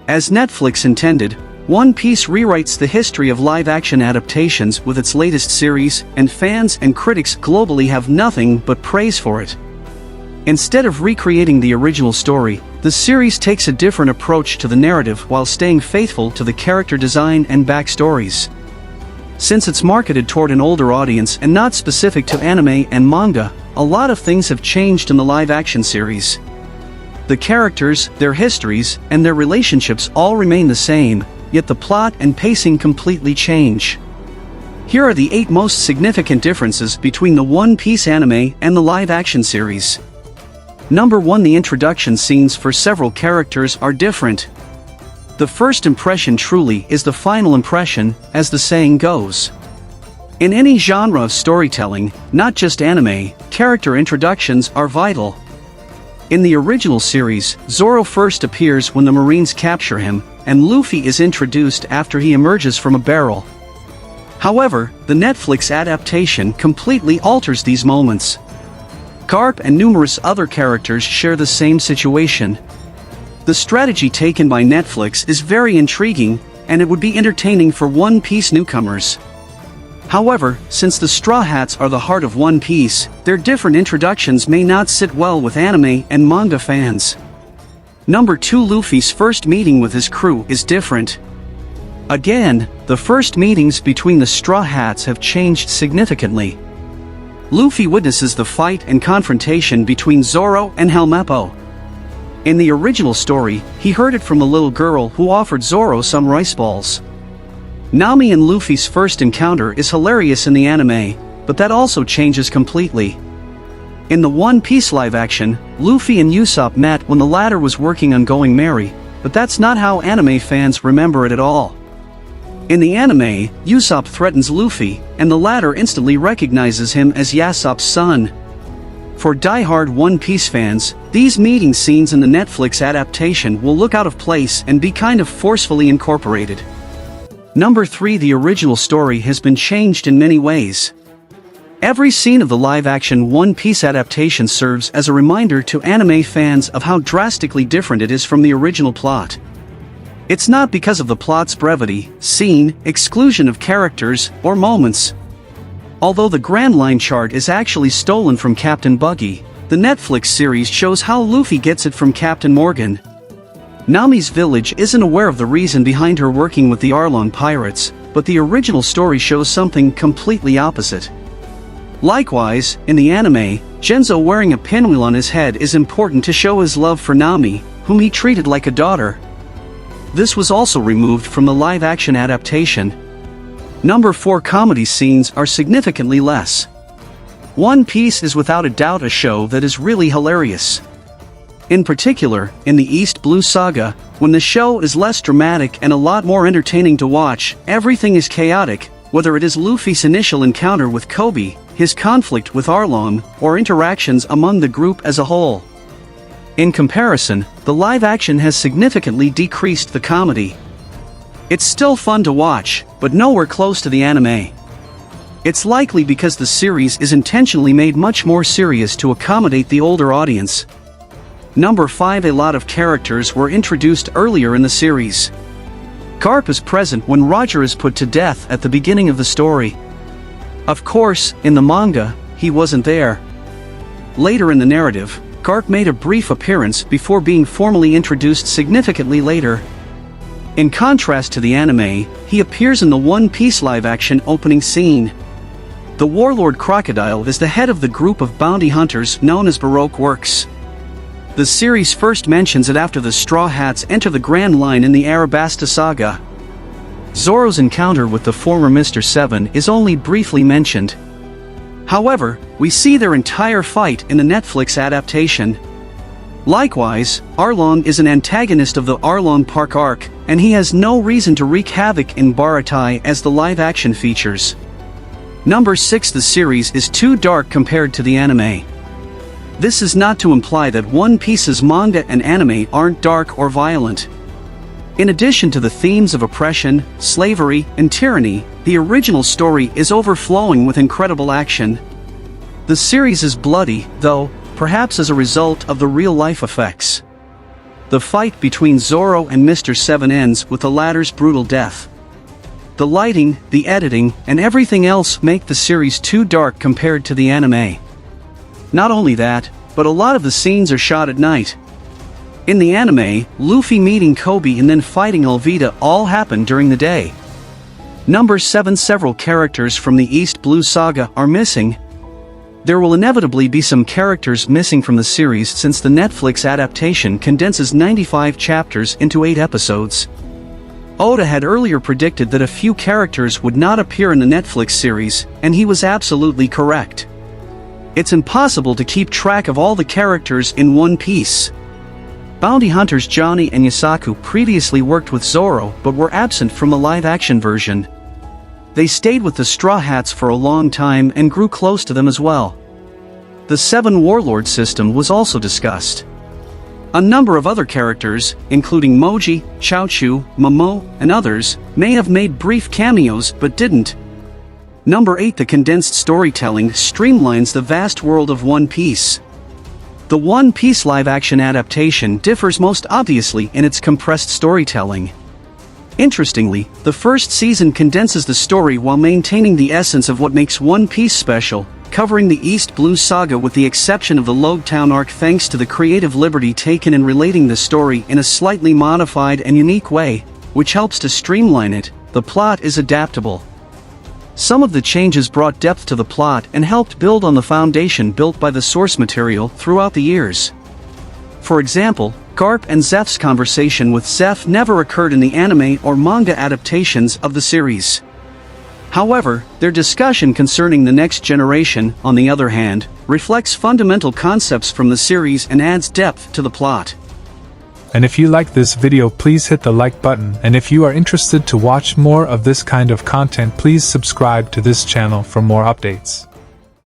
As Netflix intended, One Piece rewrites the history of live-action adaptations with its latest series, and fans and critics globally have nothing but praise for it. Instead of recreating the original story, the series takes a different approach to the narrative while staying faithful to the character design and backstories. Since it's marketed toward an older audience and not specific to anime and manga, a lot of things have changed in the live-action series. The characters, their histories, and their relationships all remain the same, yet the plot and pacing completely change. Here are the 8 most significant differences between the One Piece anime and the live-action series. Number 1. The introduction scenes for several characters are different. The first impression truly is the final impression, as the saying goes. In any genre of storytelling, not just anime, character introductions are vital. In the original series, Zoro first appears when the Marines capture him, and Luffy is introduced after he emerges from a barrel. However, the Netflix adaptation completely alters these moments. Garp and numerous other characters share the same situation. The strategy taken by Netflix is very intriguing, and it would be entertaining for One Piece newcomers. However, since the Straw Hats are the heart of One Piece, their different introductions may not sit well with anime and manga fans. Number 2. Luffy's first meeting with his crew is different. Again, the first meetings between the Straw Hats have changed significantly. Luffy witnesses the fight and confrontation between Zoro and Helmeppo. In the original story, he heard it from the little girl who offered Zoro some rice balls. Nami and Luffy's first encounter is hilarious in the anime, but that also changes completely. In the One Piece live-action, Luffy and Usopp met when the latter was working on going merry, but that's not how anime fans remember it at all. In the anime, Usopp threatens Luffy, and the latter instantly recognizes him as Yasopp's son. For die-hard One Piece fans, these meeting scenes in the Netflix adaptation will look out of place and be kind of forcefully incorporated. Number 3. The original story has been changed in many ways. Every scene of the live-action One Piece adaptation serves as a reminder to anime fans of how drastically different it is from the original plot. It's not because of the plot's brevity, scene, exclusion of characters, or moments. Although the Grand Line chart is actually stolen from Captain Buggy, the Netflix series shows how Luffy gets it from Captain Morgan. Nami's village isn't aware of the reason behind her working with the Arlong pirates, but the original story shows something completely opposite. Likewise, in the anime, Genzo wearing a pinwheel on his head is important to show his love for Nami, whom he treated like a daughter. This was also removed from the live-action adaptation. Number 4. Comedy scenes are significantly less. One Piece is without a doubt a show that is really hilarious. In particular, in the East Blue Saga, when the show is less dramatic and a lot more entertaining to watch, everything is chaotic, whether it is Luffy's initial encounter with Kobe, his conflict with Arlong, or interactions among the group as a whole. In comparison, the live action has significantly decreased the comedy. It's still fun to watch, but nowhere close to the anime. It's likely because the series is intentionally made much more serious to accommodate the older audience. Number 5. A lot of characters were introduced earlier in the series. Garp is present when Roger is put to death at the beginning of the story. Of course, in the manga, he wasn't there. Later in the narrative, Garp made a brief appearance before being formally introduced significantly later. In contrast to the anime, he appears in the One Piece live-action opening scene. The warlord Crocodile is the head of the group of bounty hunters known as Baroque Works. The series first mentions it after the Straw Hats enter the Grand Line in the Arabasta saga. Zoro's encounter with the former Mr. Seven is only briefly mentioned. However, we see their entire fight in the Netflix adaptation. Likewise, Arlong is an antagonist of the Arlong Park arc, and he has no reason to wreak havoc in Baratai as the live-action features. Number 6. The series is too dark compared to the anime. This is not to imply that One Piece's manga and anime aren't dark or violent. In addition to the themes of oppression, slavery, and tyranny, the original story is overflowing with incredible action. The series is bloody, though, perhaps as a result of the real-life effects. The fight between Zoro and Mr. Seven ends with the latter's brutal death. The lighting, the editing, and everything else make the series too dark compared to the anime. Not only that, but a lot of the scenes are shot at night. In the anime, Luffy meeting Kobe and then fighting Alvida all happen during the day. Number 7. Several characters from the East Blue Saga are missing. There will inevitably be some characters missing from the series since the Netflix adaptation condenses 95 chapters into 8 episodes. Oda had earlier predicted that a few characters would not appear in the Netflix series, and he was absolutely correct. It's impossible to keep track of all the characters in One Piece. Bounty hunters Johnny and Yasaku previously worked with Zoro but were absent from the live-action version. They stayed with the Straw Hats for a long time and grew close to them as well. The Seven Warlord system was also discussed. A number of other characters, including Moji, Chaochu, Momo, and others, may have made brief cameos but didn't. Number 8. The condensed storytelling streamlines the vast world of One Piece. The One Piece live-action adaptation differs most obviously in its compressed storytelling. Interestingly, the first season condenses the story while maintaining the essence of what makes One Piece special, covering the East Blue Saga with the exception of the Logtown arc thanks to the creative liberty taken in relating the story in a slightly modified and unique way, which helps to streamline it. The plot is adaptable. Some of the changes brought depth to the plot and helped build on the foundation built by the source material throughout the years. For example, Garp and Zeph's conversation with Zeph never occurred in the anime or manga adaptations of the series. However, their discussion concerning the next generation, on the other hand, reflects fundamental concepts from the series and adds depth to the plot. And if you like this video, please hit the like button, and if you are interested to watch more of this kind of content, please subscribe to this channel for more updates.